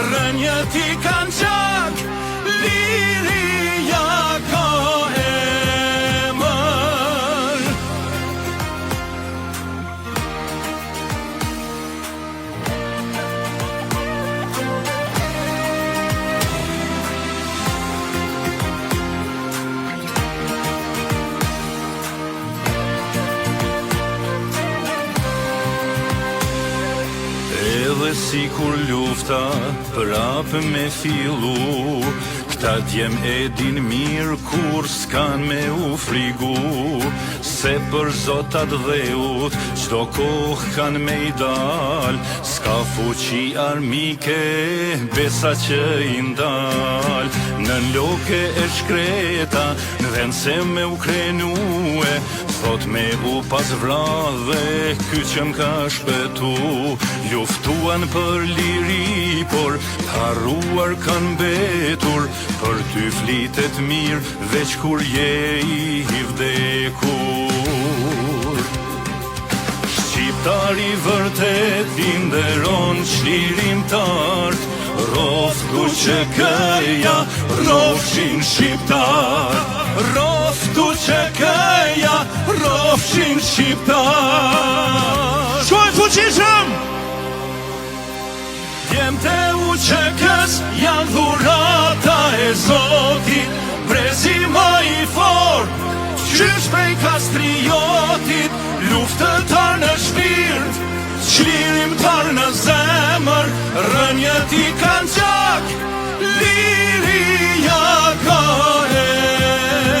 rënjët I kanë qak, liria ka emër. Edhe si kur lufta prapë me fillu, këta djem e din mirë kur s'kan me u frigu, se për zotat dheut qdo kohë kan me I dal, s'ka fuqi armike besa që I ndal. Në loke e shkreta në vend se me u krenue, thot me u pas vrave ky që m'ka shpetu. Luftuan për liri, por harruar kanë betur, për ty flitet mirë veç kur je I vdekur. Shqiptari vërtet I nderon çlirimtar, roftu që këja rofshin shqiptar, roftu që këja rofshin shqiptar. Shkoj fuqishëm! Djemtë u qekës janë dhurata e Zotit, brezi më I fort, qysh prej kastriotit, luftëtar në shpirt, çlirimtar në zemër, rënjët I kanë qak, liria ka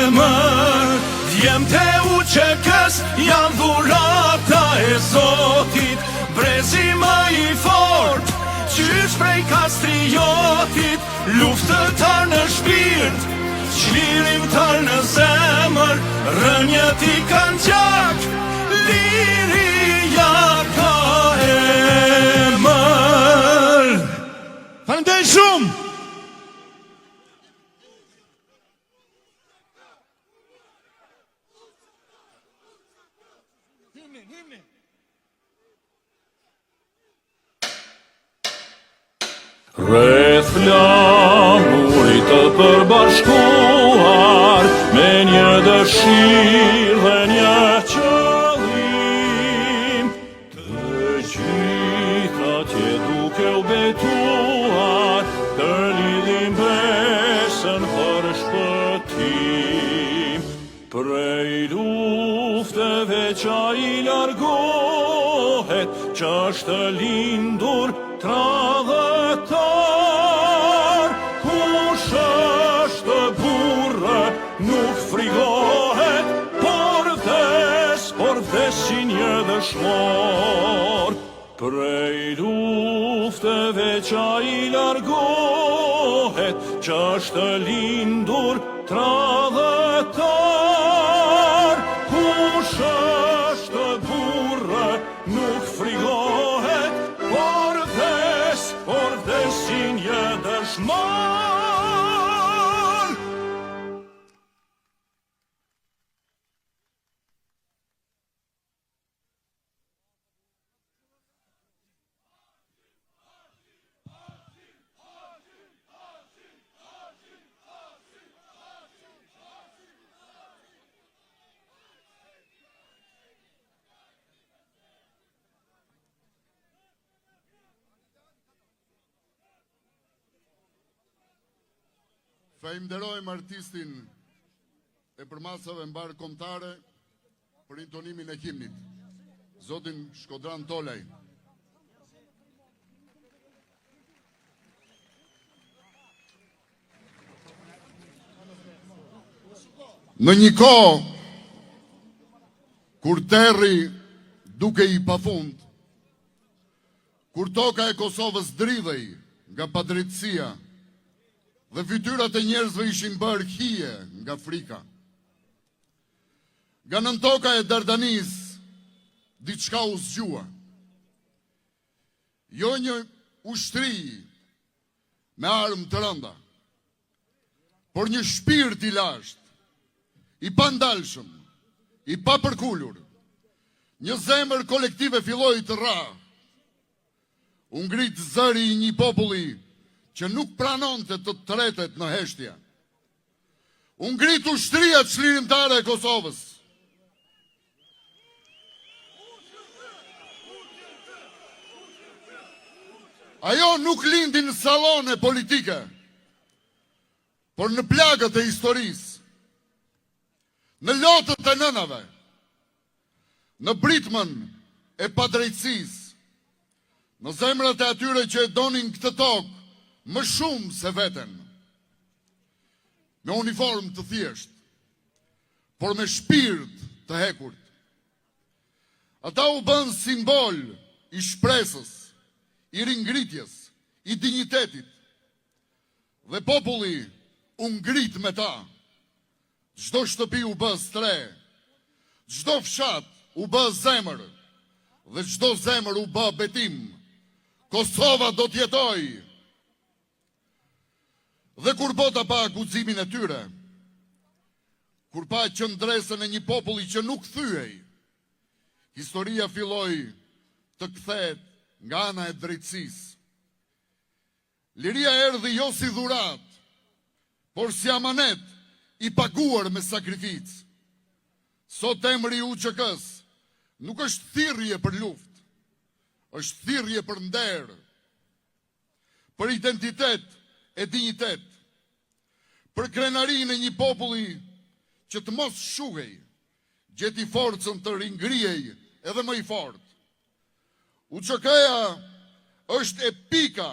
emër. Djemtë u qekës janë dhurata e Zotit, brezi më I fort, qysh prej kastriotit, luftëtar në shpirt, çlirimtar në zemër, rënjët I kanë qak, liria ka emër. Faleminderit shumë! Rreth flamurit të përbashkuar, me një dëshirë dhe një qëllim, të gjitha tje duke u betuar, të lidhim besën për shpëtim. Prej lufteve qa I largohet, qa është lindur tradhëtar, kush është burrë nuk frigohet, por vdesin një dëshmor. Prej lufteve qa I largohet, qa është lindur tradhëtar, kush është burrë nuk frigohet, por vdesin një dëshmor. Falenderojmë artistin e përmasave mbar kombëtare për intonimin e himnit, zotin Shkodran Tolaj. Në një kohë kur terri duke I pafund, kur toka e Kosovës dridhej nga padrejtësia dhe fytyrat e njerëzve ishin bërë hije nga frika, nga nën toka e Dardanis diçka u zgjua. Jo një ushtri me armë të rënda, por një shpirt I lashtë, I pandalshëm, I papërkullur, një zemër kolektive filloi të rra. U ngrit zëri I një populli që nuk pranonte të tretet në heshtje. U ngrit ushtria çlirimtare e Kosovës. Ajo nuk lindi në sallone politike, por në plagët e historisë, në lotët e nënave, në britmën e padrejtësisë, në zemrat e atyre që e donin këtë tokë më shumë se veten, me uniform të thjesht, por me shpirt të hekurt. Ata u bën simbol i shpresës, i ringritjes, i dinjitetit, dhe populli u ngrit me ta. Çdo shtëpi u bë stre, çdo fshat u bë zemër, dhe çdo zemër u bë betim. Kosova do t'jetoj. Dhe kur bota pa guximin e tyre, kur pa qëndresën e një populli që nuk thyej, historia filloi të kthehet nga ana e drejtësisë. Liria erdhi jo si dhurat, por si amanet i paguar me sakrificë. Sot emri i UÇK-s nuk është thirrje për luftë, është thirrje për nder, për identitet e dinjitet, për krenarinë e një populli që të mos shuhej, gjeti forcën të ringrihej edhe më i fortë. UÇK-ja është e pika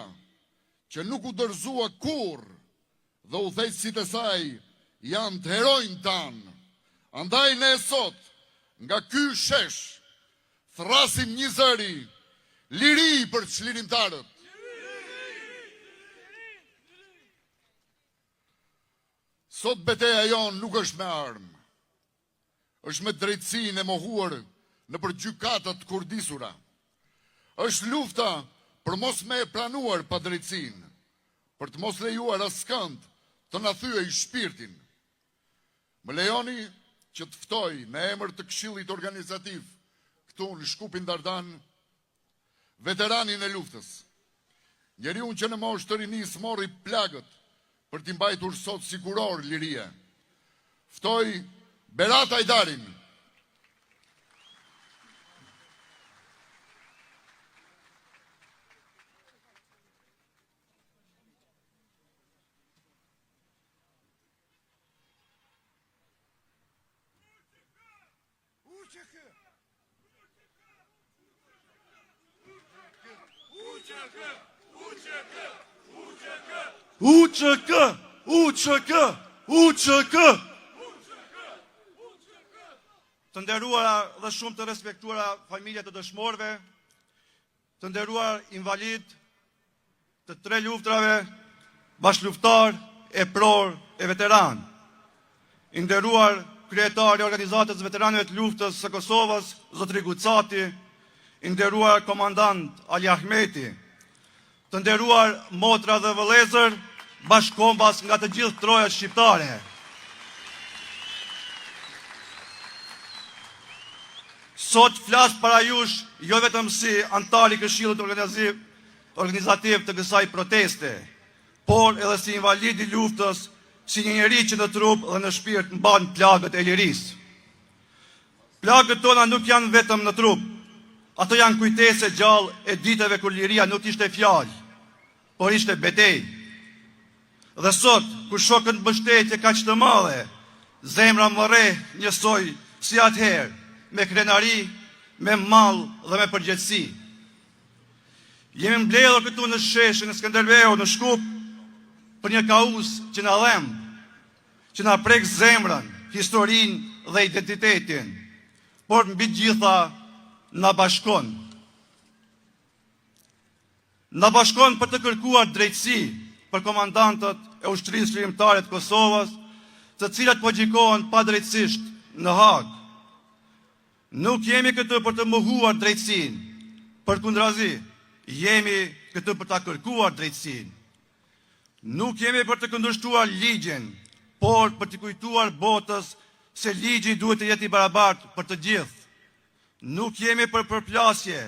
që nuk u dorëzua kurrë, dhe udhëheqësit e saj janë të herojnë tanë. Andaj ne sot, nga ky shesh, thrasim një zëri, liri për çlirimtarët. Sot betejë jonë nuk është me armë, është me drejtësinë e mohuar në për gjykatat kurdisura. Është lufta për mos me pranuar pa drejtësinë, për të mos lejuar askënd të na thyej shpirtin. Më lejoni që të ftoj në emër të Këshillit Organizativ këtu në Shkupin Dardan veteranin e luftës, njeriu që në moshë të rinisë mori plagët për t'i mbajtur sot siguror liria. Ftoj Berat Ajdarin. UÇK. Të nderuara dhe shumë të respektuara familja të dëshmorëve, të nderuar invalid të 3 luftrave, bashkëluftar, e pror, e veteran, i nderuar kryetari i organizatës veteranëve të luftës së Kosovës, zotri Gucati, i nderuar komandant Ali Ahmeti, të nderuar motra dhe vëllezër, bashkombas nga të gjithë trojat shqiptare. Sot flas para jush jo vetëm si antar i Këshillit Organizativ të kësaj proteste, por edhe si invalid i luftës, si një njeri që në trup dhe në shpirt mban plagët e lirisë. Plagët tona nuk janë vetëm në trup, ato janë kujtese gjallë e ditëve kur liria nuk ishte fjalë, por ishte betejë. Dhe sot, kur shokën mbështetje kaq të madhe, zemra më rre njësoj si atëherë, me krenari, me mall dhe me përgjegjësi. Jemi mbledhur këtu në sheshin e Skënderbeu në Shkup për një kauzë që na dhem, që na prek zemrën, historinë dhe identitetin, por mbi gjitha na bashkon. Na bashkon për të kërkuar drejtësi për komandantët e ushtrisë çlirimtare të Kosovës, të cilat po gjikohen padrejtësisht në Hag. Nuk jemi këtu për të mohuar drejtësinë, përkundrazi, jemi këtu për ta kërkuar drejtësinë. Nuk jemi për të kundërshtuar ligjin, por për të kujtuar botës se ligji duhet të jetë i barabartë për të gjithë. Nuk jemi për përplasje,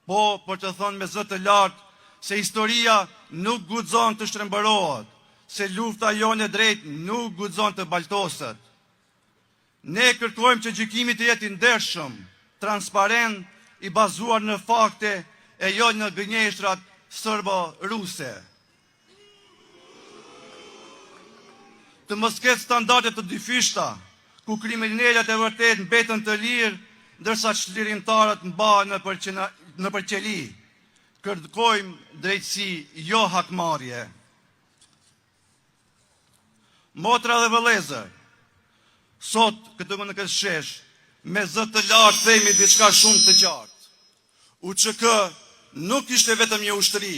po për të thënë me zë të lartë se historia nuk guxon të shtrembërohet, se lufta jonë e drejtë nuk guxon të baltoset. Ne kërkojmë që gjykimi të jetë i ndershëm, transparent, i bazuar në fakte e jo në gënjeshtrat serbo-ruse. Të mos ketë standarde të dyfishta, ku kriminalet e vërtet mbeten të lirë, ndërsa çlirimtarët mbahen në përqeli. Kërkojmë drejtësi, jo hakmarrje. Motra dhe vëllezër, sot këtu në këtë shesh, me zë të lartë themi diçka shumë të qartë. UÇK nuk ishte vetëm një ushtri.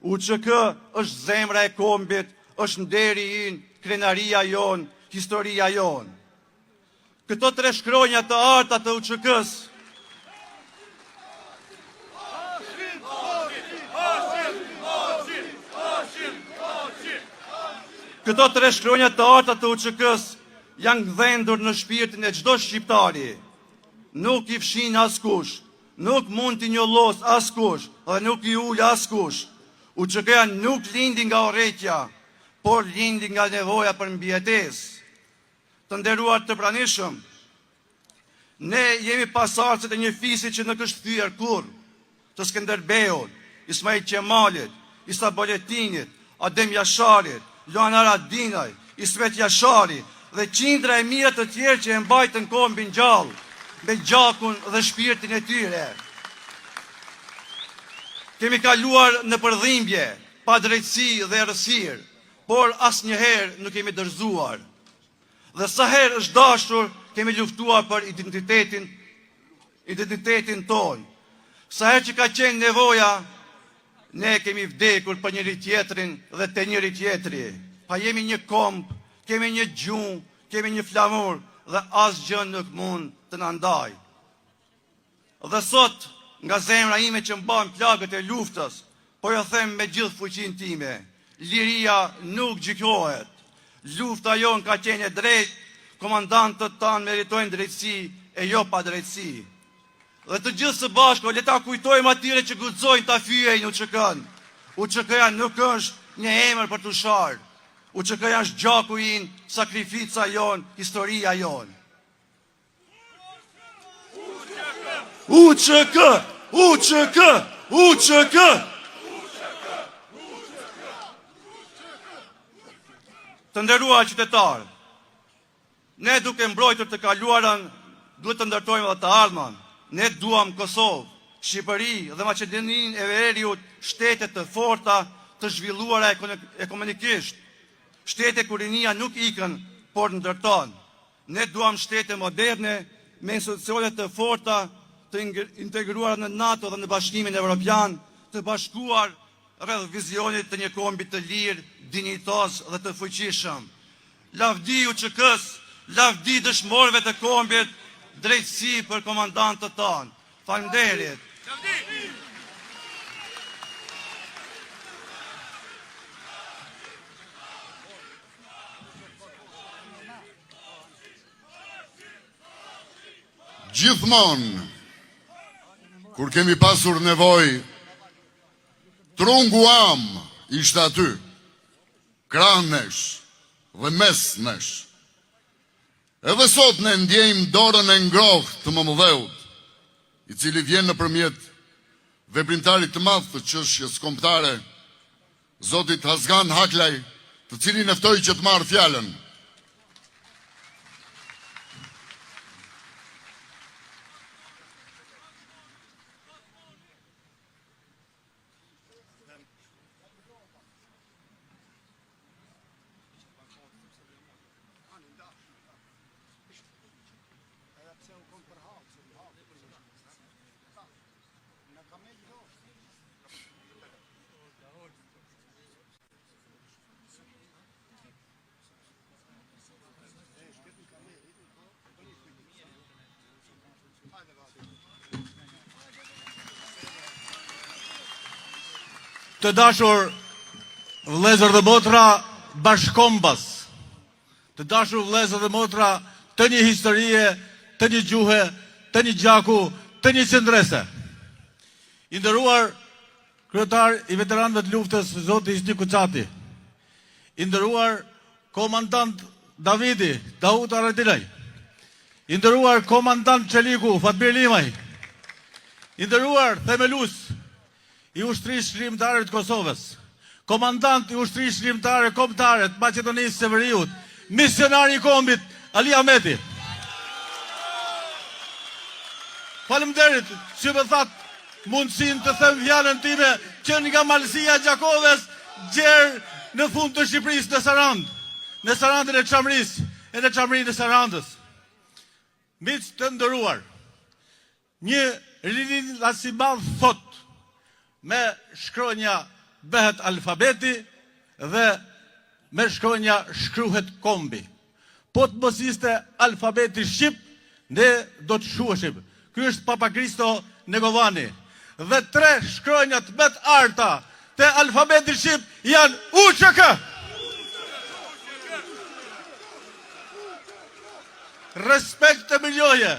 UÇK është zemra e kombit, është nderi ynë, krenaria jonë, historia jonë. Këto 3 shkronja të arta të UÇK-s Këto 3 shkronja të arta të UÇK-s janë gdhendur në shpirtin e çdo shqiptari. Nuk i fshin askush, nuk mund t'i njollos askush dhe nuk i ul askush. UÇK-ja nuk lindi nga urrëtia, por lindi nga nevoja për mbijetesë. Të nderuar të pranishëm, ne jemi pasardhësit e një fisi që nuk është thyer kurrë, të Skënderbeut, Ismail Qemalit, Isa Boletinit, Adem Jasharit, Luana Radinaj, Ismet Jashari dhe qindra e mira të tjerë që e mbajtën kombin gjallë, me gjakun dhe shpirtin e tyre. Kemi kaluar në përdhimbje, pa drejtësi dhe errësirë, por asnjëherë nuk kemi dërzuar. Dhe sa herë është dashur, kemi luftuar për identitetin tonë. Sa herë që ka qenë nevoja, ne kemi vdekur për njëri tjetrin dhe te njëri tjetri. Pa jemi një komb, kemi një gjumë, kemi një flamur dhe asgjë nuk mund të na ndaj. Dhe sot, nga zemra ime që mban plagët e luftës, po jo them me gjithë fuqinë time, liria nuk gjykohet. Lufta jonë ka qenë e drejtë, komandantët tanë meritojnë drejtësi e jo pa drejtësi. Dhe të gjithë së bashku, le ta kujtojmë atyre që guxojnë ta fyejnë UÇK-n. UÇK-ja nuk është një emër për të sharë. UÇK-ja është gjaku ynë, sakrifica jonë, historia jonë. UÇK! UÇK! UÇK! Të nderuar qytetarë, ne duke mbrojtur të kaluarën, duhet të ndërtojmë edhe të ardhmen. Ne duam Kosovë, Shqipëri dhe Maqedoninë e Veriut shtete të forta, të zhvilluara ekonomikisht. Shtete ku rinia nuk ikën, por ndërton. Ne duam shtete moderne, me institucione të forta, të integruara në NATO dhe në Bashkimin Evropian, të bashkuar rreth vizionit të një kombi të lirë, dinjitos dhe të fuqishëm. Lavdi UÇK-s, lavdi dëshmorëve të kombit, drejtësi për komandantët tanë. Faleminderit. Gjithmonë, kur kemi pasur nevojë, trungu am ishte aty, krah nesh dhe mes nesh. Edhe sot ne ndjejmë dorën e ngrohtë të Momodheut, i cili vjen nëpërmjet veprimtarit të madh të çështjes kombëtare, Zotit Hazgan Haklaj, të cilin e ftoi që të marrë fjalën. Të dashur vëllezër dhe motra bashkombas, të dashur vëllezër dhe motra të një historie, të një gjuhe, të një gjaku, të një qëndrese. I nderuar kryetar i veteranëve të luftës zoti Ishti Kuçati, i nderuar komandant Davidi, Daud Aradilaj, i nderuar komandant Çeliku, Fatmir Limaj, i nderuar themelus i ushtrisë shërimtare të Kosovës, komandant i ushtrisë shërimtare kombëtare të Maqedonisë së Veriut, misionari i kombit Ali Ahmeti. Faleminderit që më thatë mundësin të them fjalën time që nga Malësia Gjakoves gjerë në fund të Shqipërisë në Sarandë, në Sarandën e Çamrisë e në Çamrinë e Sarandës. Miq të nderuar, një rinis i madh thot, me shkronja bëhet alfabeti dhe me shkronja shkruhet kombi. Po të mos ishte alfabeti shqip, ne do të shuheshim. Ky është Papa Kristo Negovani. Dhe 3 shkronjat më të arta të alfabetit shqip janë UÇK. Respekt të miljoje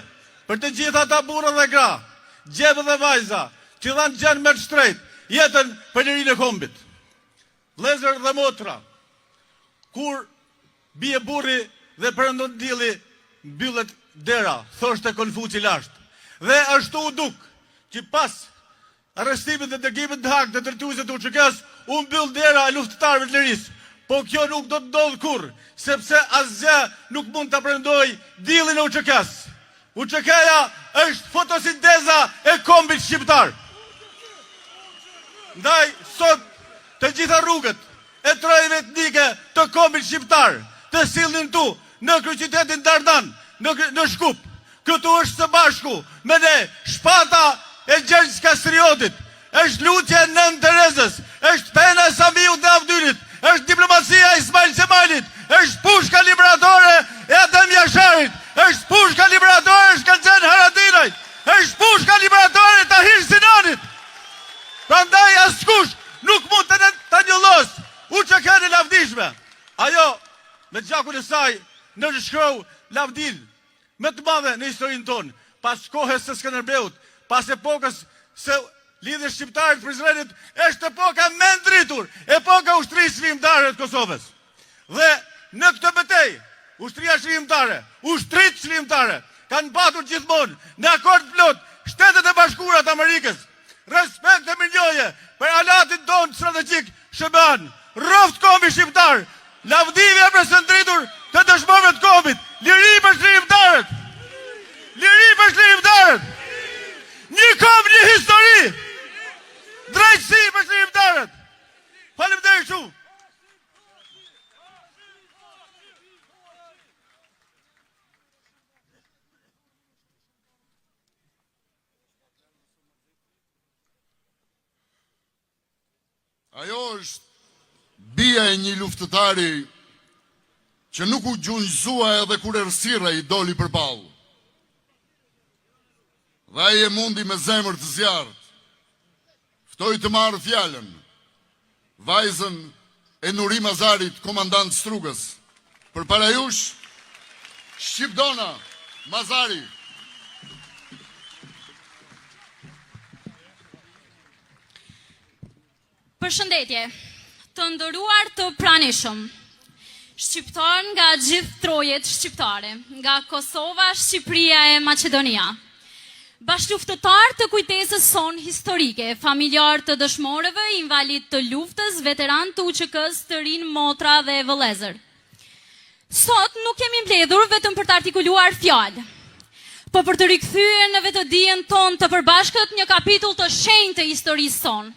për të gjitha ata burra dhe gra, gjebë dhe vajza, që dhanë gjën me të shtrejt, jetën për lirinë e kombit. Vëllezër dhe motra, kur bie burri dhe perëndon dielli, mbyllet dera, thoshte Konfuci lashtë. Dhe ashtu u duk që pas arrestimit dhe dërgimit të Hag të drejtuesit të UÇK-s, u mbyll dera e luftëtarëve të lirisë. Po kjo nuk do të ndodhë kurrë, sepse asgjë nuk mund ta prandoj diellin e UÇK-s. UÇK-ja është fotosinteza e kombit shqiptar. Ndaj sot të gjitha rrugët e trojave etnike të kombit shqiptar të sillnin tu në kryeqytetin Dardan, në Shkup. Këtu është së bashku me ne shpata e Gjergj Kastriotit, është lutja e Nën Terezës, është pena e Samiut dhe Avdyrit, është diplomacia e Ismail Semalit, është pushka liberatore e Adem Jasharit, është pushka liberatore e Shkëlqen Haradinajt, është pushka liberatore e Tahir Sinanit. Prandaj askush nuk mund të njollos UÇK-n e lavdishme. Ajo me gjakun e saj nënshkroi lavdin më të madhe në historinë tonë, pas kohës së Skënderbeut, pas epokës së lidhjes shqiptare të Prizrenit, është epoka më ndritur, epoka ushtrisë çlirimtare të Kosovës. Dhe në këtë betejë, ushtria çlirimtare, ushtritë çlirimtare kanë patur gjithmonë në akord plot Shtetet e Bashkuara të Amerikës. Respekt e miljoje për alatin tonë strategjik SHBA-n, rroft kombi shqiptar, lavdivja për së ndritur të dëshmorëve të kombit, liri për çlirimtarët. Liri për çlirimtarët. Një komb, një histori. Drejtësi për çlirimtarët. Faleminderit shumë. Ajo është bia e një luftëtari që nuk u gjunjëzua edhe kur errësira i doli përballë. Dhe ai e mundi me zemër të zjarrt. Ftoi të marrë fjalën vajzën e Nuri Mazarit, komandant Strugës. Përpara jush, Shqipdona Mazari. Përshëndetje, të nderuar të pranishëm, shqiptar nga gjithë trojet shqiptare, nga Kosova, Shqipëria e Maqedonia. Bashkëluftëtar të kujtesës son historike, familjar të dëshmorëve, invalid të luftës, veteran të UÇK-s, të rinë, motra dhe vëllezër. Sot nuk kemi mbledhur vetëm për të artikuluar fjalë, po për të rikthyer në vetëdijen tonë të përbashkët një kapitull të shenjtë të historisë sonë.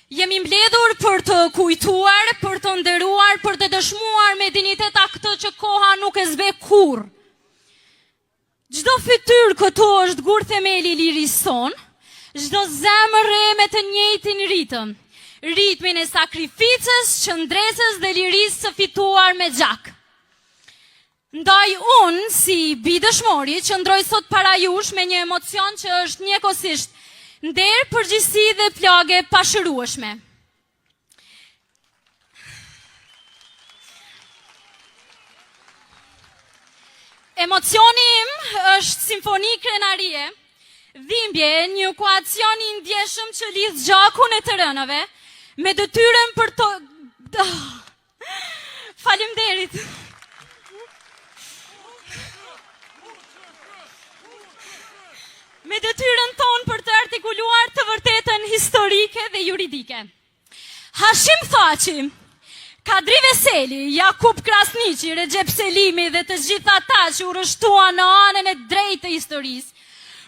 Jemi mbledhur për të kujtuar, për të nderuar, për të dëshmuar me dinitet atë që koha nuk e zbe kurrë. Çdo fytyrë këtu është gur themeli i lirisë sonë, çdo zemër re me të njëjtin ritëm, ritmin e sakrificës, qëndresës dhe lirisë së fituar me gjak. Ndaj unë, si bidëshmori, qëndroj sot para jush me një emocion që është njëkohësisht nder, përgjegjësi dhe plagë pashërueshme. Emocioni im është simfoni krenarie Dhimbje, një ekuacion i ndjeshëm që lidh gjakun e të rënave me detyrën për të... Faleminderit. Me detyrën tonë për të artikuluar të vërtetën historike dhe juridike. Hashim Thaçi, Kadri Veseli, Jakub Krasniqi, Recep Selimi dhe të gjitha ata që u rrështuan në anën e drejtë të historisë,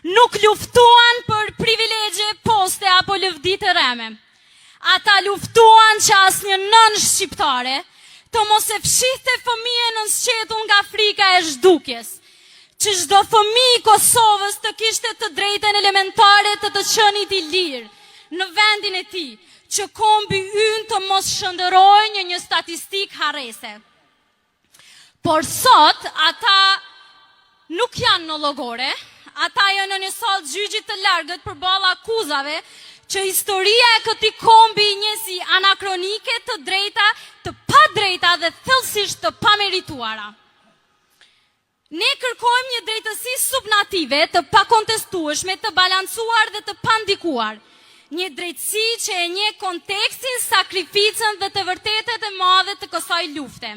nuk luftuan për privilegje, poste apo lëvdi të reme. Ata luftuan që asnjë nën shqiptare të mos e fshihte fëmijën në sqetull nga frika e zhdukjes, që çdo fëmijë i Kosovës të kishte të drejtën elementare të qenit i lirë në vendin e tij, që kombi ynë të mos shëndërojë në një statistik harrese. Por sot ata nuk janë në llogore. Ata janë në një sallë gjyqi të largët përballë akuzave që historia e këtij kombi një si anakronike, të drejta, të pa drejta dhe thellësisht të pamerituara. Ne kërkojmë një drejtësi subnative, të pakontestueshme, të balancuar dhe të pandikuar. Një drejtësi që e njeh kontekstin, sakrificën dhe të vërtetet e madhe të kësaj lufte.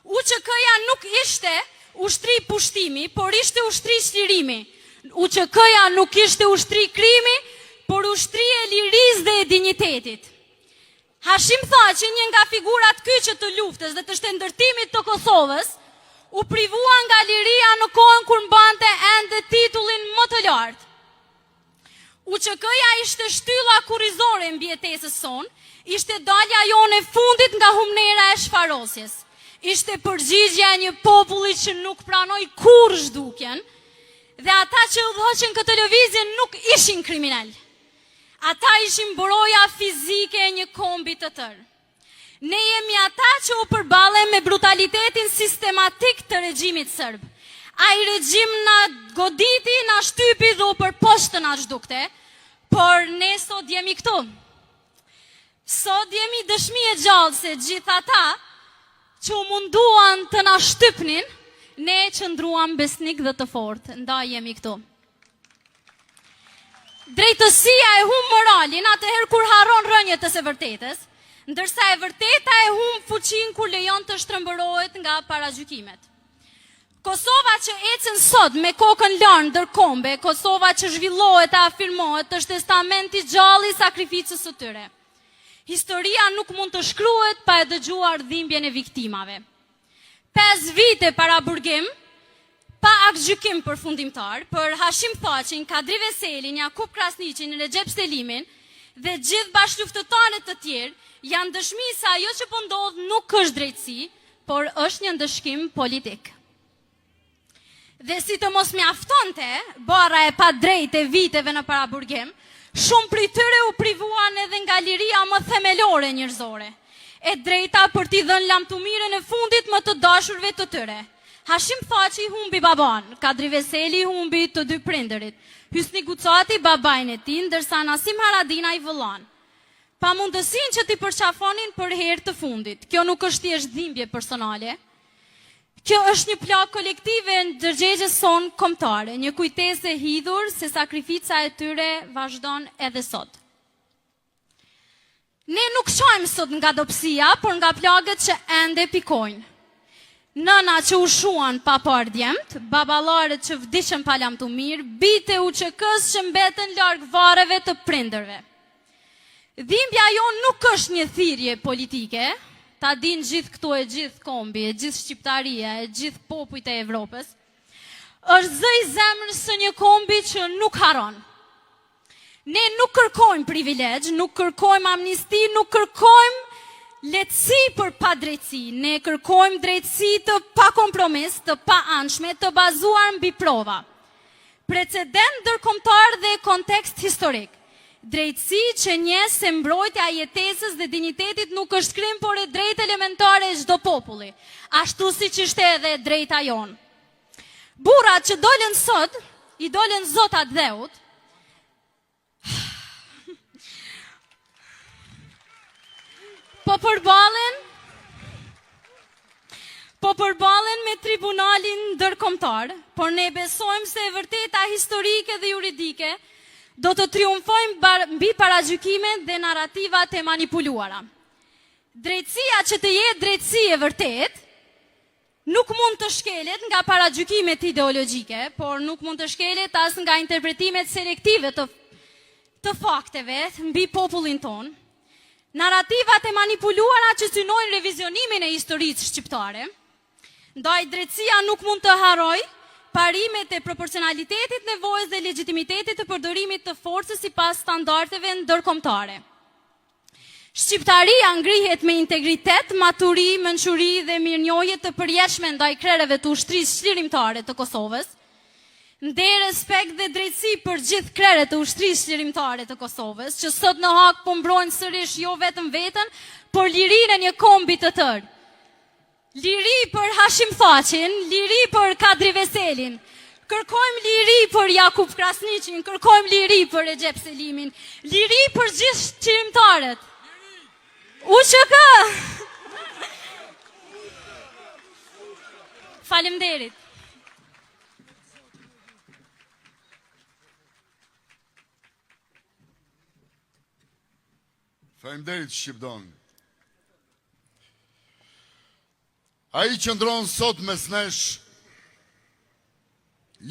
UÇK-ja nuk ishte ushtri pushtimi, por ishte ushtri çlirimi. UÇK-ja nuk ishte ushtri krimi, por ushtri e lirisë dhe e dinjitetit. Hashim Thaçi, një nga figurat kyçe të luftës dhe të shtetërtimit të Kosovës, u privua nga liria në kohën kur mbante ende titullin më të lartë. UÇK-ja ishte shtylla kurrizore mbi jetesën sonë, ishte dalja jonë e fundit nga humnera e shfarosjes. Ishte përgjigjja e një populli që nuk pranoi kurrë zhdukjen, dhe ata që udhëhoqën këtë lëvizje nuk ishin kriminal. Ata ishin mbroja fizike e një kombi të tërë. Ne jemi ata që u përballen me brutalitetin sistematik të regjimit serb. Ai regjim na goditi, na shtypi dhe u përposhtë na zhdukte, por ne sot jemi këtu. Sot jemi dëshmi e gjallë se gjithë ata që u munduan të na shtypnin, ne qëndruam besnik dhe të fortë, ndaj jemi këtu. Drejtësia e humb moralin atëherë kur harron rënjet e së vërtetës, ndërsa e vërteta e humb fuqinë kur lejon të shtrembërohet nga paragjykimet. Kosova që ecën sot me kokën lënë ndërkombe, Kosova që zhvillohet e afirmohet, është testamenti gjallë i sakrificës së tyre. Historia nuk mund të shkruhet pa e dëgjuar dhimbjen e viktimave. 5 vite para burgim, pa aktgjykim përfundimtar, për Hashim Thaçin, Kadri Veselin, Jakub Krasniqin, Recep Selimin dhe gjithë bashkëluftëtarët të tjerë, janë dëshmi se ajo që po ndodh nuk është drejtësi, por është një ndëshkim politik. Dhe si të mos mjaftonte bara e pa drejtë e viteve në paraburgim, shumë prej tyre u privuan edhe nga liria më themelore njerëzore, e drejta për t'i dhënë lamtumirën e fundit më të dashurve të tyre. Hashim Thaçi humbi baban, Kadri Veseli humbi të 2 prindërit, Hysni Gucati babain e tij, ndërsa Nasim Haradina i vëllon. Pa mundësinë që t'i përqafonin për herë të fundit. Kjo nuk është thjesht dhimbje personale. Kjo është një plagë kolektive në ndërgjegjes sonë kombëtare, një kujtesë e hidhur se sakrifica e tyre vazhdon edhe sot. Ne nuk shohim sot nga dobësia, por nga plagët që ende pikojnë. Nëna që u shuan pa parë djemt, baballarët që vdiqën pa lamtumir, bite UÇK-s që mbeten larg varreve të prindërve. Dhimbja jonë nuk është një thirrje politike, ta din gjithë këtu e gjithë kombi, e gjithë shqiptaria, e gjithë popujt e Evropës, është zë i zemrës së një kombi që nuk haron. Ne nuk kërkojmë privilegj, nuk kërkojmë amnisti, nuk kërkojmë lehtësi për pa drejtësi. Ne kërkojmë drejtësi të pa kompromis, të pa anshme, të bazuar mbi prova. Precedent ndërkombëtar dhe kontekst historik. Drejtësi që njeh se mbrojtja e jetesës dhe dinjitetit nuk është krim, por e drejtë elementare e çdo populli, ashtu siç ishte edhe e drejta jonë. Burrat që dolën sot, i dolën zotat dheut, po po përballen me tribunalin ndërkombëtar, por ne besojmë se e vërteta historike dhe juridike do të triumfojmë mbi paragjykimet dhe narrativat e manipuluara. Drejtësia që të jetë drejtësi e vërtet, nuk mund të shkelet nga paragjykimet ideologjike, por nuk mund të shkelet as nga interpretimet selektive të fakteve mbi popullin ton. Narrativat e manipuluara që synojnë revizionimin e historisë shqiptare, ndaj drejtësia nuk mund të harroj parimet e proporcionalitetit, nevojës dhe legitimitetit të përdorimit të forcës sipas standardeve ndërkombëtare. Shqiptaria ngrihet me integritet, maturi, mençuri dhe mirënjohje të përjetshme ndaj krereve të ushtrisë çlirimtare të Kosovës, ndej respekt dhe drejtësi për gjithë krerët të ushtrisë çlirimtare të Kosovës, që sot në hak po mbrojnë sërish jo vetëm veten, por lirinë e një kombi të tërë. Liri për Hashim Thaqin, liri për Kadri Veselin, kërkojmë liri për Jakub Krasniqin, kërkojmë liri për Recep Selimin, liri për gjithë çlirimtarët. UÇK! Faleminderit. Faleminderit Shqipton. Ai qëndron sot mes nesh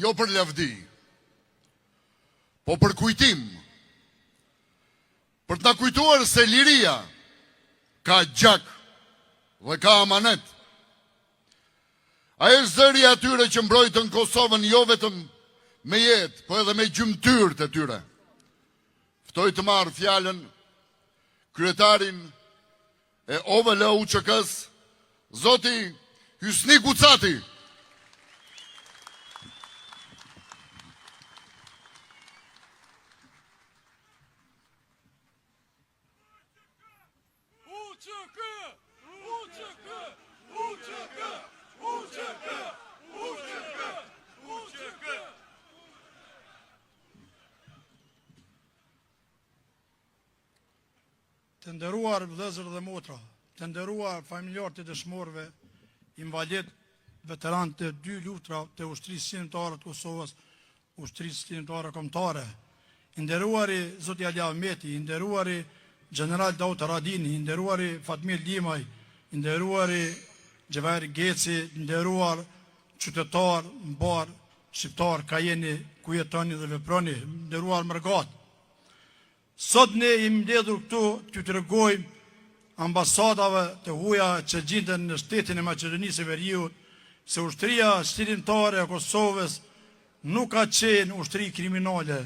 jo për lavdi, po për kujtim. Për të na kujtuar se liria ka gjak dhe ka amanet. Ai është zëri atyre që mbrojtën Kosovën jo vetëm me jetë, po edhe me gjymtyrët e tyre. Ftoj të marrë fjalën kryetarin e OVL-UÇK-s, Zoti Hysni Gucati. Të nderuar vëllezër dhe motra, të nderuar familjarët e dëshmorëve, invalid, veteran të dy luftra të ushtrisë çlirimtare të Kosovës, ushtrisë çlirimtare kombëtare, i nderuari Zoti Ali Ahmeti, i nderuari General Daut Radini, i nderuari Fatmir Limaj, i nderuari Xhevair Geci, i nderuar qytetar, mbar, shqiptar, ka jeni ku jetoni dhe veproni, i nderuar mërgat. Sot ne jemi mbledhur këtu t'ju tregojmë ambasadave të huaja që gjenden në shtetin e Maqedonisë së Veriut se ushtria çlirimtare e Kosovës nuk ka qenë ushtri kriminale.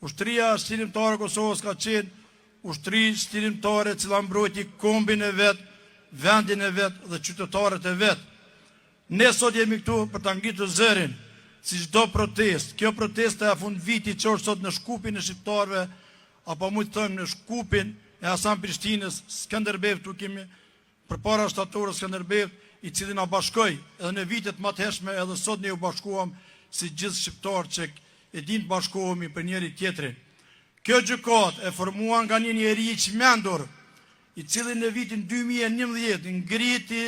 Ushtria çlirimtare e Kosovës ka qenë ushtri çlirimtare e cila mbrojti kombin e vet, vendin e vet dhe qytetarët e vet. Ne sot jemi këtu për ta ngritur zërin si çdo protestë. Kjo protestë e fund vitit që është sot në Shkupin e shqiptarëve, apo mund të thëmë në Shkupin e Hasan Prishtinës, Skënderbeu, tu kemi përpara shtatorës Skënderbeu, i cili na bashkoi edhe në vitet më të hershme, edhe sot ne u bashkuam si gjithë shqiptarë që e din të bashkohemi për njëri tjetrin. Kjo gjykatë e formuar nga një njeri i çmendur, i cili në vitin 2011 ngriti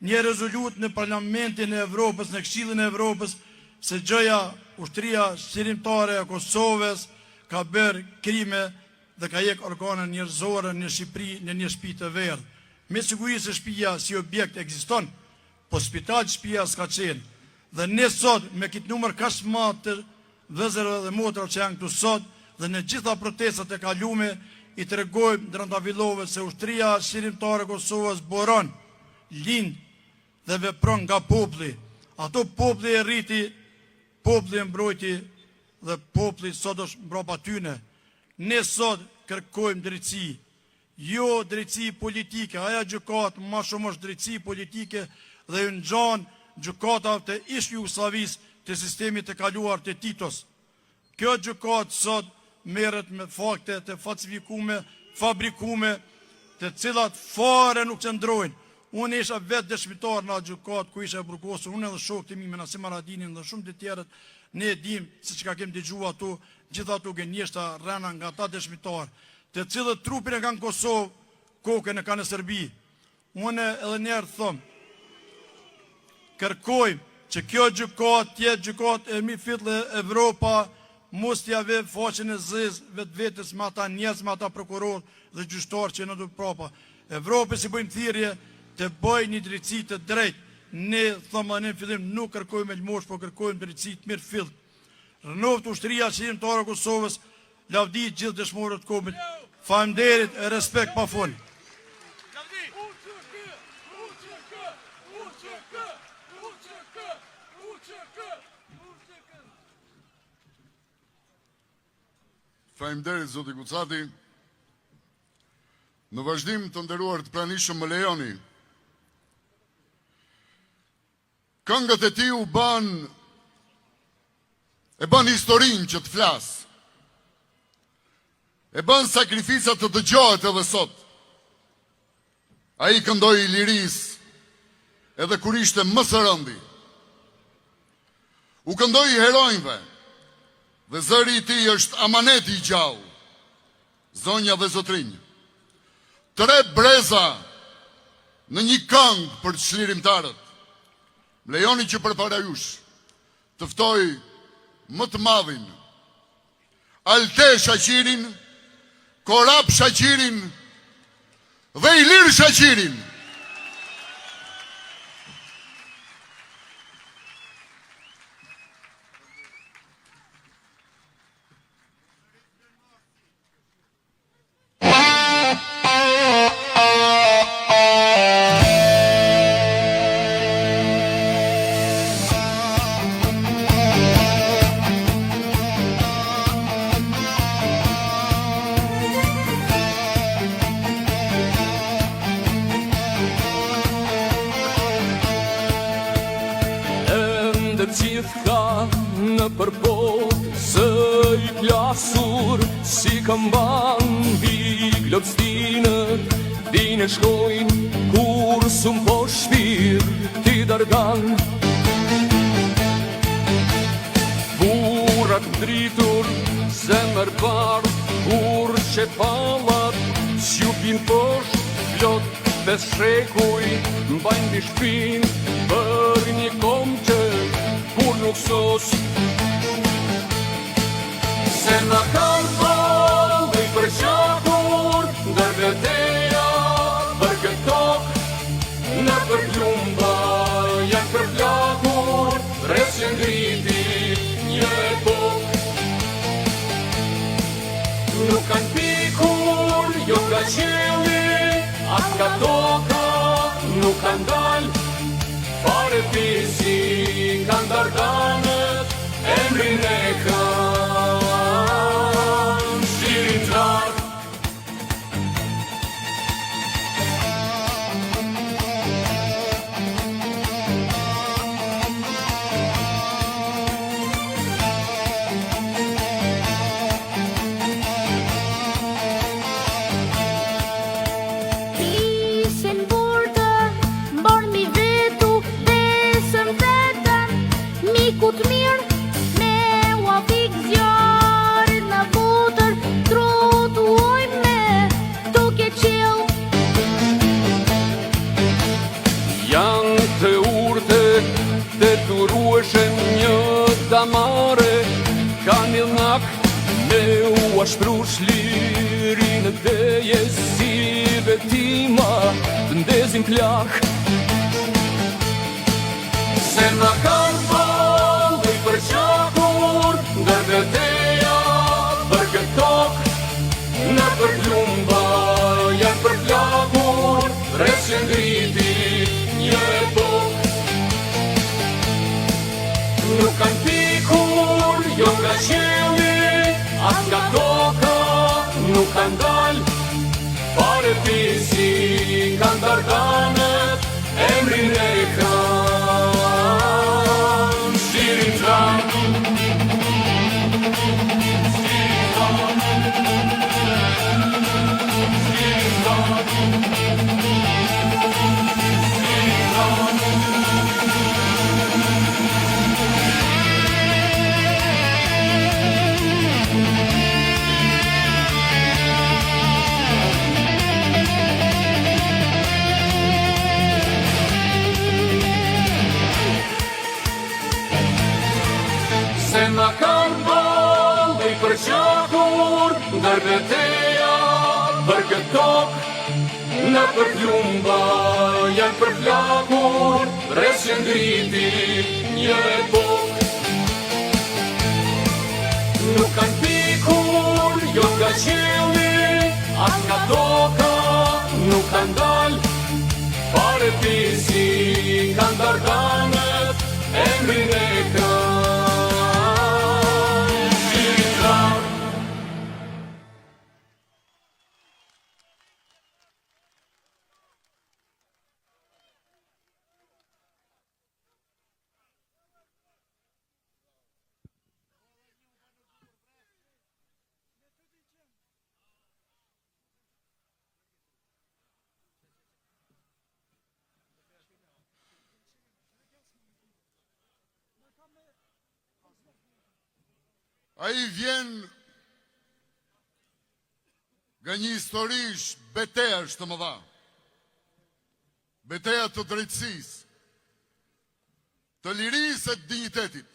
një rezolutë në Parlamentin e Evropës, në Këshillin e Evropës, se gjëja ushtria çlirimtare e Kosovës ka bërë krime dhe ka jek organe njerëzore në Shqipëri në një shtëpi të verdhë. Me siguri se shtëpia si objekt ekziston, po spital shtëpia s'ka qenë. Dhe ne sot me këtë numër kaq të madh të vëllezërve dhe motra që janë këtu sot dhe në gjitha protestat e kalume i tregojmë drejtavillove se ushtria çlirimtare e Kosovës boron, lind dhe vepron nga populli. Ato populli e rriti, populli e mbrojti dhe populli sot është mbrapa tyne. Ne sot kërkojmë drejtësi, jo drejtësi politike, aja gjykatë ma shumë është drejtësi politike dhe ju ngjan gjykata të ish Jugosllavisë të sistemit të kaluar të Titos. Kjo gjykatë sot merret me fakte të falsifikume, fabrikume, të cilat fare nuk qëndrojnë. Unë isha vetë dëshmitar në gjykatë ku isha e burgosur, unë edhe shokët e mi me Nasim Aradinin dhe shumë të tjerët. Ne dim se çka kemi dëgjuar atu, gjithë ato gënjeshtra rëna nga ata dëshmitar, të cilët trupin e kanë në Kosovë, kokën e kanë në Serbi. Unë edhe njerë thëmë, kërkojmë që kjo gjykat tjetë gjykat e mi fitle Evropa, mos t'ja ve faqen e zez vetë vetës me ata njerëz, me ata prokuror dhe gjyqtar që në du prapa. Evropë si bëjmë thirrje të bëjë një drejtësi të drejtë. Ne thëmë në fillim nuk kërkojmë elmosh, po kërkojmë drejtësi të mirë fill. Rënoft ushtria qëllimtare e Kosovës, lavdit gjithë dëshmorët të kombit. Faleminderit e respekt pafund. Faleminderit zoti Kucati. Në vazhdim të nderuar të pranishëm më lejoni. Këngët e tij u bën historinë që të flas. E bën sakrificat të dëgjohet edhe sot. Ai këndoi i lirisë edhe kur ishte më së rëndi. U këndoi i heronjve. Dhe zëri i tij është amaneti i gjallë. Zonja dhe zotrinj. 3 breza në një këngë për çlirimtarët. Më lejoni që përpara jush të ftoj më të madhin Alte Shaqirin, Korap Shaqirin dhe Ilir Shaqirin. Gjithka në përbot së i plasur si këmban mbi glopstinët dine shkojnë kur sum po shpir ti dargan burat dritur zemër bardh kur që pallat sjupin poshtë flot bes shrekuj mbajnë di shpin për një kom që kur nuk sos se na kanë thonë i përqakur ndër veteja për këtok në përplumba janë përplakur rreth ngriti një epok nuk kanë pikur jo nga qielli as nga toka nuk kanë dalë fare pisi kanë dardanët emrin e kanë shqirimtar. Janë të urte, të turueshen një damare, ka një nak me u ashpru shlirin dhe jesive tima të ndezin plak. Se na kanë thonë i përqakur ndër veteja për këtok në përplumba janë përplakur rreth qendriti një epok nuk kanë pikur jo nga qielli as nga toka nuk kanë dalë fare pisi kanë dardanët emrin e kanë shqirimtar. beteja për këtë tokë, në përplumba janë përflakur, rresë ngriti një epokë. Nuk kanë pikur, jo nga qielli, as nga toka, nuk kanë dalë, pare pisi kanë dardanët, emrin e kanë shqiptar. A i vjen nga një historish beteja është të mëdha. Beteja të drejtësisë, të lirisë e të dignitetit.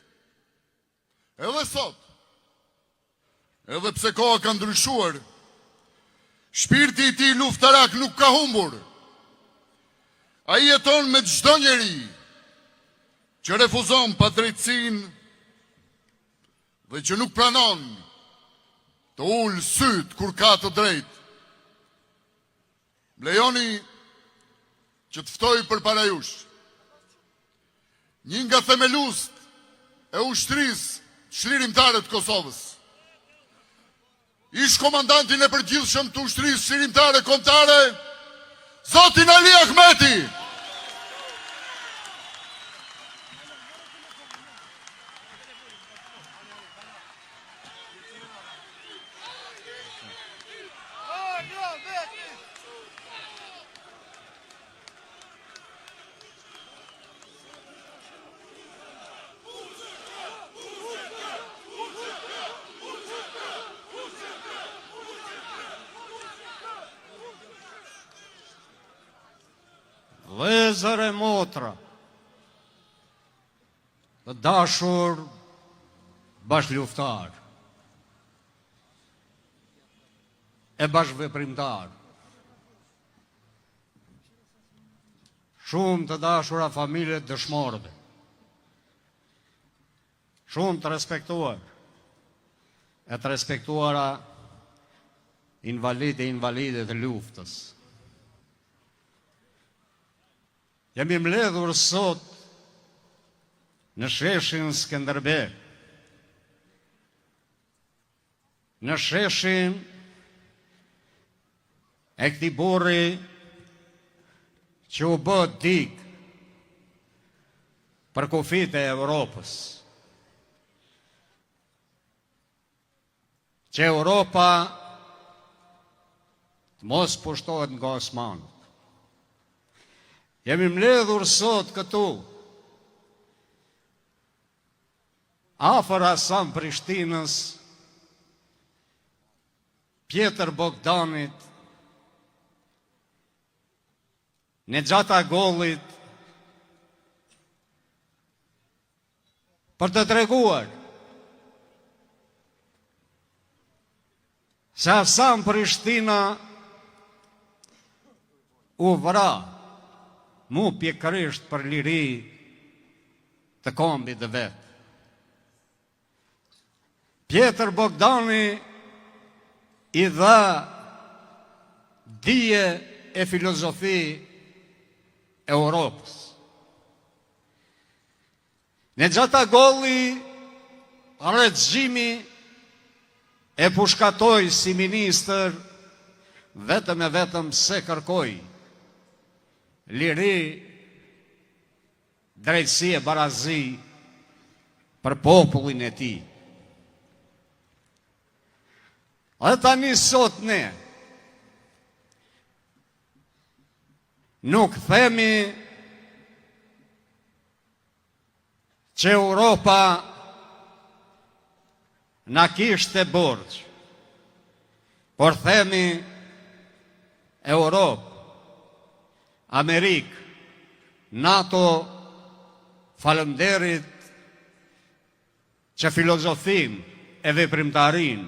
Edhe sot, edhe pse koha ka ndryshuar, shpirti i tij luftarak nuk ka humbur. Ai jeton me çdo njeri që refuzon padrejtësinë dhe që nuk pranon të ullë syt kur ka të drejtë. Lejoni që të ftoj për para jush një nga themelust e ushtrisë çlirimtare të Kosovës, ish komandantin e përgjithshëm të ushtrisë çlirimtare kombëtare, Zotin Ali Ahmeti. Vëllezër e motra, të dashur bashkëluftar e bashkëveprimtar, shumë të dashura familje dëshmorëve, shumë të respektuar, e të respektuara invalide e invalide të luftës. Jemi mbledhur sot në sheshin Skënderbeu, në sheshin e këtij burri që u bë dik për kufit e Europës, që Europa të mos pushtohet nga Osmanët. Jemi mbledhur sot këtu, afër Hasan Prishtinës, Pjetër Bogdanit, Nexhata Gollit, për të treguar se Hasan Prishtina u vra mu pjekërisht për liri të kombit dhe vetë. Pjetër Bogdani i dha dije e filozofi Europës. Nexhata Golli regjimi e pushkatoi si ministër vetëm e vetëm se kërkoi liri, drejtësi e barazi për popullin e tij. Dhe tani sot ne nuk themi që Europa na kishte borxh, por themi Europë, Amerikë, NATO, falënderit që filozofin e veprimtarin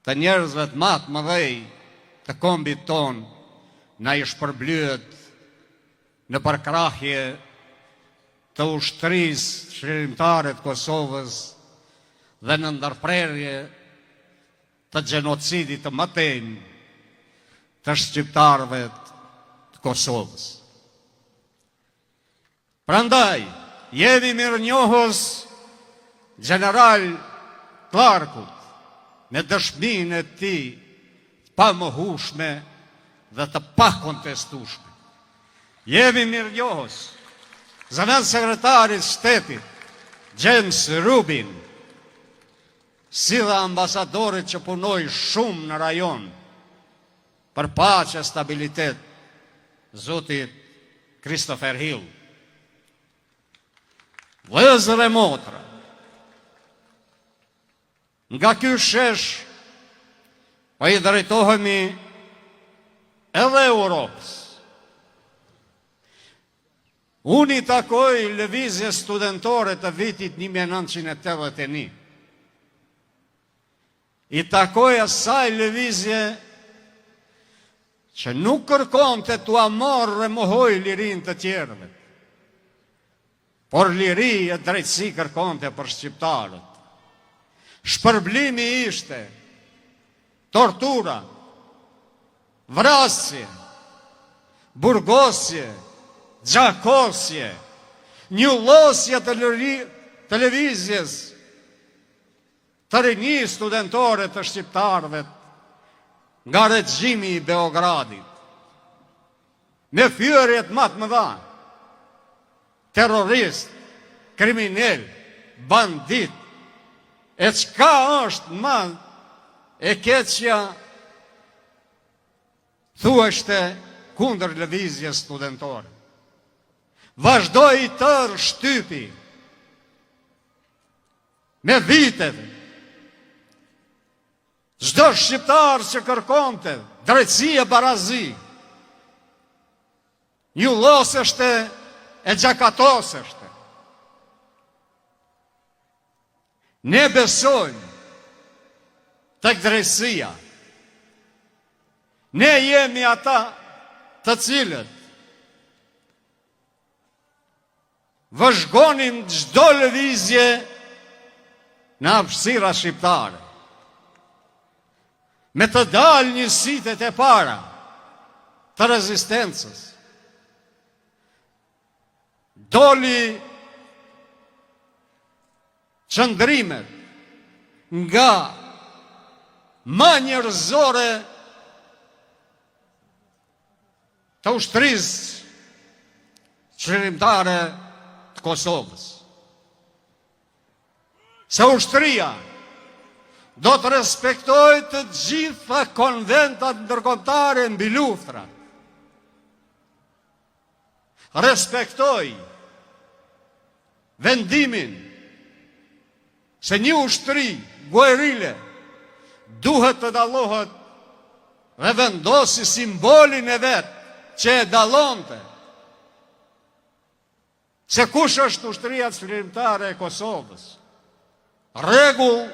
të njerëzve të matë mëdhej të kombit ton na i shpërblyet në përkrahje të ushtrisë shërimtare të Kosovës dhe në ndërprerje të gjenocidit të mëtejnë të shqiptarëve të Kosovës. Prandaj, jemi mirënjohës general Clarkut me dëshminë e tij pa mohueshme dhe të pa kontestueshme. Jemi mirënjohës zëvendës sekretarit shtetit James Rubin, si dhe ambasadorit që punoi shumë në rajon për paqe e stabilitet, zotit Christopher Hill. Vëllezër e motra, nga ky shesh po i drejtohemi edhe Europës. Unë i takoj lëvizje studentore të vitit 1981. I takoj asaj lëvizje që nuk kërkon të tua marrë e mohoj lirin të tjerëve, por liri e drejtësi kërkon të për shqiptarët. Shpërblimi ishte tortura, vrasje, burgosje, gjakosje, njullosje të televizjes, të rinji studentore të shqiptarëve nga regjimi i Beogradit, me fyërjet matë mëdha, terrorist, kriminal, bandit, e çka është më e keqja thuashte kundër lëvizjes studentore. Vazhdoi tërë shtypi me vitet. Çdo shqiptar që kërkonte drejtësi e barazi, njulloseshte e gjakatoseshte. Ne besojmë tek drejtësia. Ne jemi ata të cilët vëzhgonim çdo lëvizje në hapësira shqiptare, me të dalë njësitet e para të rezistencës. Doli qëndrimet nga më njerëzore të ushtrisë qëllimtare të Kosovës. Se ushtria do të respektoj të gjitha konventat ndërkombëtare mbi luftra. Respektoj vendimin se një ushtri guerile duhet të dallohet dhe vendosi simbolin e vetë që e dallonte. Se kush është ushtria qëllimtare e Kosovës? Rregull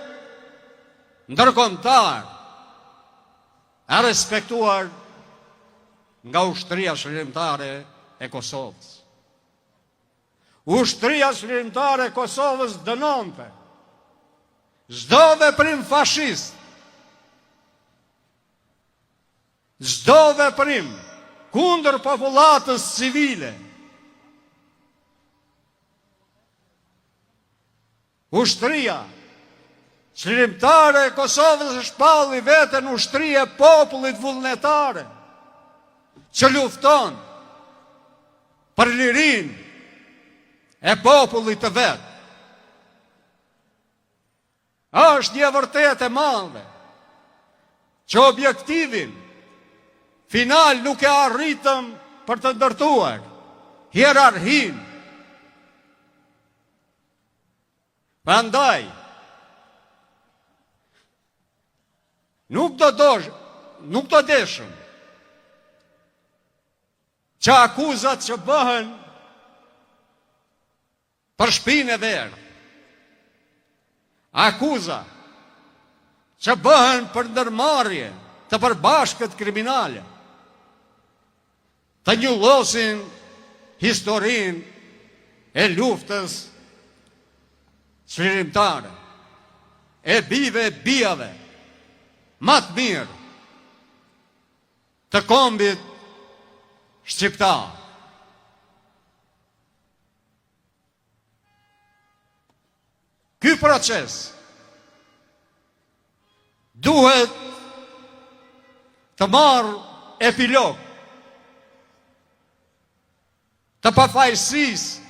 ndërkombëtar e respektuar nga ushtria qëllimtare e Kosovës. Ushtria qëllimtare e Kosovës dënonte çdo veprim fashist, çdo veprim kundër popullatës civile. Ushtria qëllimtare e Kosovës është shpalli veten ushtri e popullit vullnetare që lufton për lirinë e popullit të vet. Është një vërtet e madhe që objektivin final nuk e arritëm për të ndërtuar hierarhin. Prandaj nuk do deshëm që akuzat që bëhen për shpinë e verë, akuza që bëhen për ndërmarrje të përbashkët kriminale, të njullosin historin e luftës çlirimtare, e bive e bijave, më të mirë të kombit shqiptar. Ky proces duhet të marrë epilog të pafajësisë,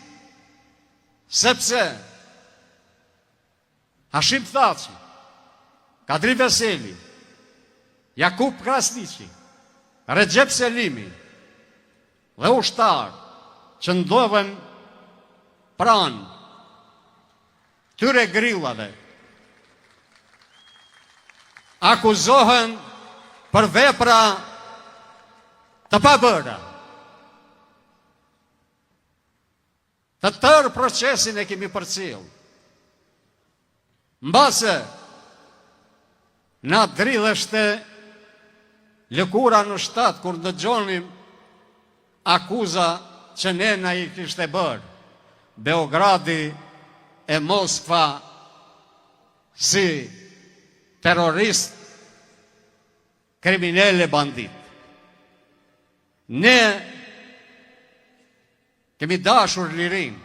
sepse Hashim Thaçi, Kadri Veseli, Jakub Krasniqi, Recep Selimi dhe ushtar që ndodhen pranë tyre grillave akuzohen për vepra të pabëra. Të tërë procesin e kemi përcjell. Mbase na dridheshte lëkura në shtat kur dëgjonim akuza që ne na i kishte bërë Beogradi e Moskva si terrorist, kriminal e bandit. Ne kemi dashur lirin,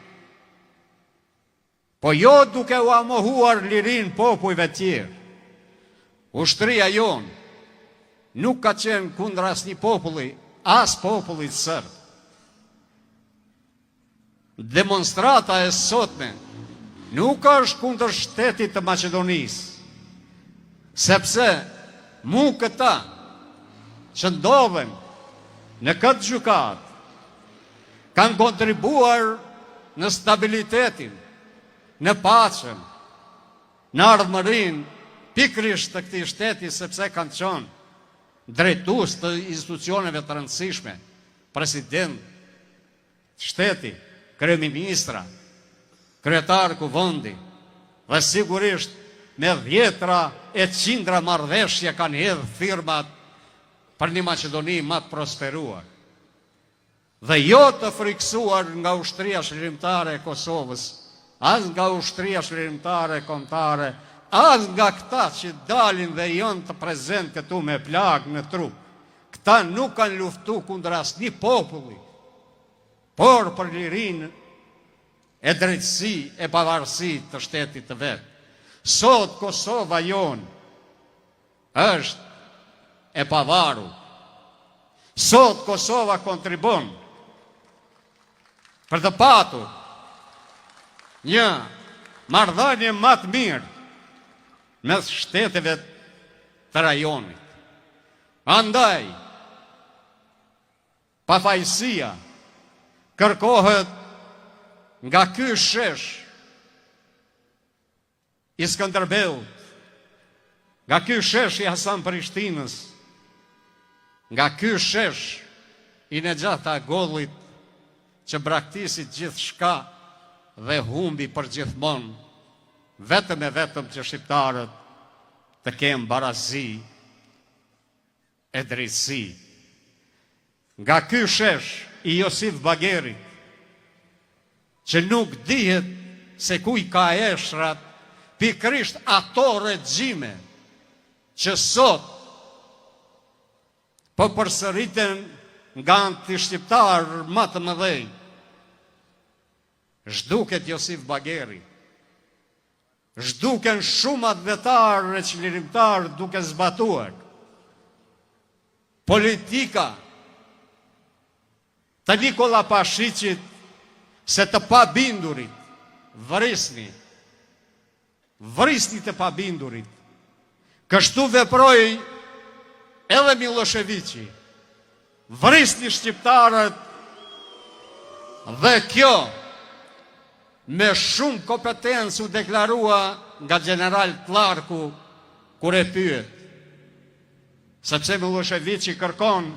po jo duke u amohuar lirin popujve tjerë. Ushtria jonë nuk ka qenë kundër asnjë populli, as popullit sërb. Demonstrata e sotme nuk është kundër shtetit të Maqedonisë, sepse mu këta që ndodhen në këtë gjykat kanë kontribuar në stabilitetin, në paqen, në ardhmërinë pikërisht të këtij shteti, sepse kanë qenë drejtues të institucioneve të rëndësishme, president, shteti, kryeministra, kryetar kuvendi, dhe sigurisht me dhjetra e qindra marrëveshje kanë hedhë firmat për një Maqedoni më të prosperuar. Dhe jo të friksuar nga ushtria shërimtare e Kosovës, as nga ushtria shërimtare kombëtare, as nga këta që dalin dhe janë të prezent këtu me plagë në trup. Këta nuk kanë luftu kundër asnjë populli, por për lirinë e drejtësi e pavarësi të shtetit të vetë. Sot Kosova jonë është e pavarur. Sot Kosova kontribon për të patur një marrëdhënie më të mirë mes shteteve të rajonit. Andaj, pafajësia kërkohet nga ky shesh i Skënderbeut, nga ky shesh i Hasan Prishtinës, nga ky shesh i Nexhat Agollit, që braktisit gjithë shka dhe humbi për gjithmonë, vetëm e vetëm që shqiptarët të kemë barazi e drejtësi. Nga ky shesh i Josif Bagerit, që nuk dihet se ku i ka eshrat, pikrisht ato regjime që sot po përsëriten nga antishqiptarë më të mëdhenj. Zhduket Josif Bageri, zhduken shumë advetarë e çlirimtarë duke zbatuar. Politika të Nikola Pashiqit se të pabindurit vrisni të pabindurit. Kështu veproi edhe Miloševiqi, vrisni shqiptarët, dhe kjo me shumë kompetencë u deklarua nga general Clarku kur e pyet, sepse Miloševiqi kërkon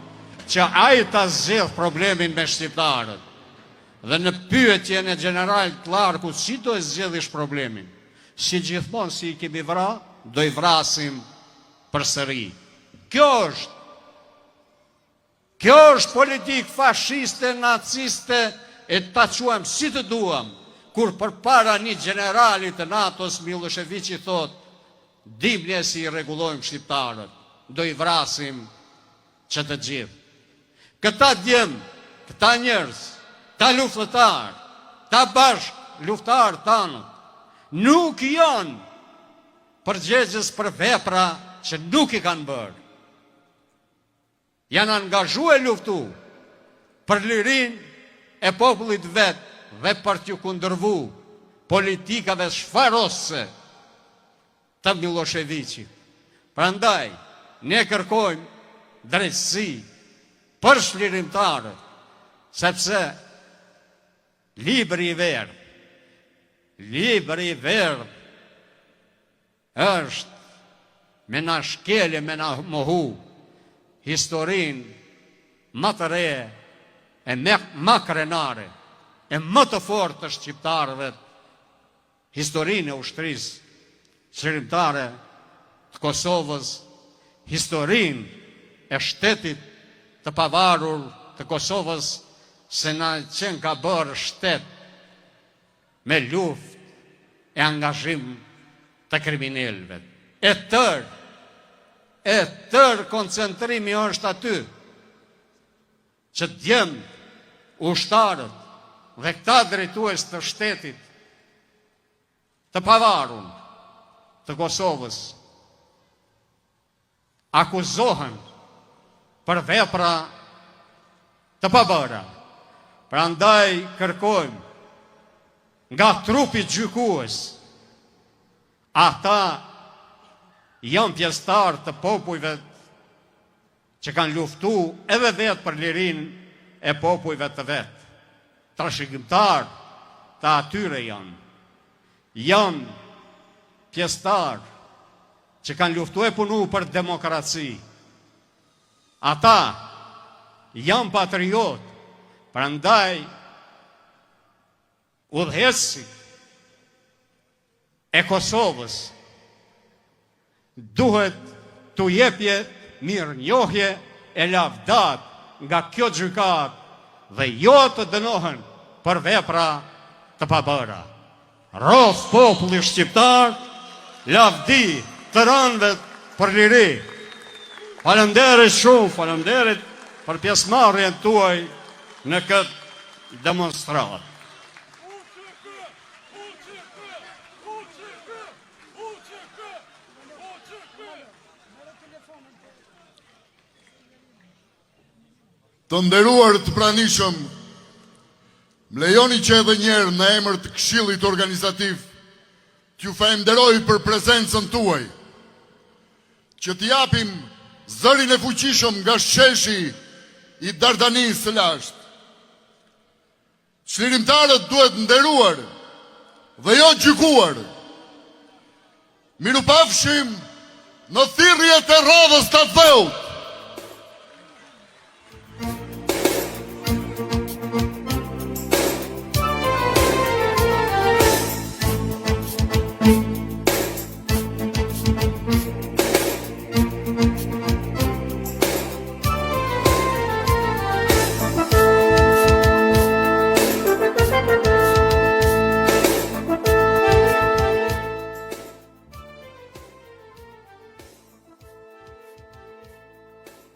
që ai ta zgjidh problemin me shqiptarët. Dhe në pyetjen e general Clarku, si do e zgjedhish problemin? Si gjithmonë si i kemi vra, do i vrasim përsëri. Kjo është politikë fashiste, naciste, e ta quajmë si të duam, kur përpara një generali të NATO-s, Miloševići thot, dimnje si i rregullojmë shqiptarët, do i vrasim që të gjithë. Këta djemë, këta njerëz, ta luftëtar, ta bashk luftar tanë, nuk janë përgjegjës për vepra që nuk i kanë bërë. Janë angazhu e luftu për lirin e popullit vetë dhe për t'ju kundërvu politikave shfarose të Miloševićit. Prandaj, ne kërkojmë drejtësi për shlirimtarët, sepse libri i verdh është me na shkelje, me na mohu historin më të re e më krenare e më të fortë të shqiptarëve, historinë e ushtrisë shërimtare të Kosovës, historinë e shtetit të pavarur të Kosovës, se na qenë ka bërë shtet me luftë e angazhim të kriminelve. E tërë koncentrimi është aty, që djemë ushtarët dhe këta drejtues të shtetit të pavarun të Kosovës akuzohen për vepra të pabëra. Prandaj kërkojmë nga trupi gjykues, ata janë pjesëtar të popujve që kanë luftu edhe vetë për lirin e popujve të vetë. Trashëgimtar të atyre janë pjesëtar që kanë luftu e punu për demokraci. Ata janë patriot, prandaj udhëheci e Kosovës duhet t'u jepje mirënjohje e lavdat nga kjo gjykat dhe jo të dënohen për vepra të pabëra. Rof populli shqiptar, lavdi të rënëve për liri. Faleminderit shumë, faleminderit për pjesëmarrjen tuaj në këtë demonstratë. Të nderuar të pranishëm, më lejoni që edhe njerë në emër të Këshillit Organizativ t'ju falenderoj për prezencën tuaj, që t'japim zërin e fuqishëm nga sheshi i Dardanisë së lashtë. Çlirimtarët duhet nderuar dhe jo gjykuar. Mirupafshim në thirrjet e radhës të Theut.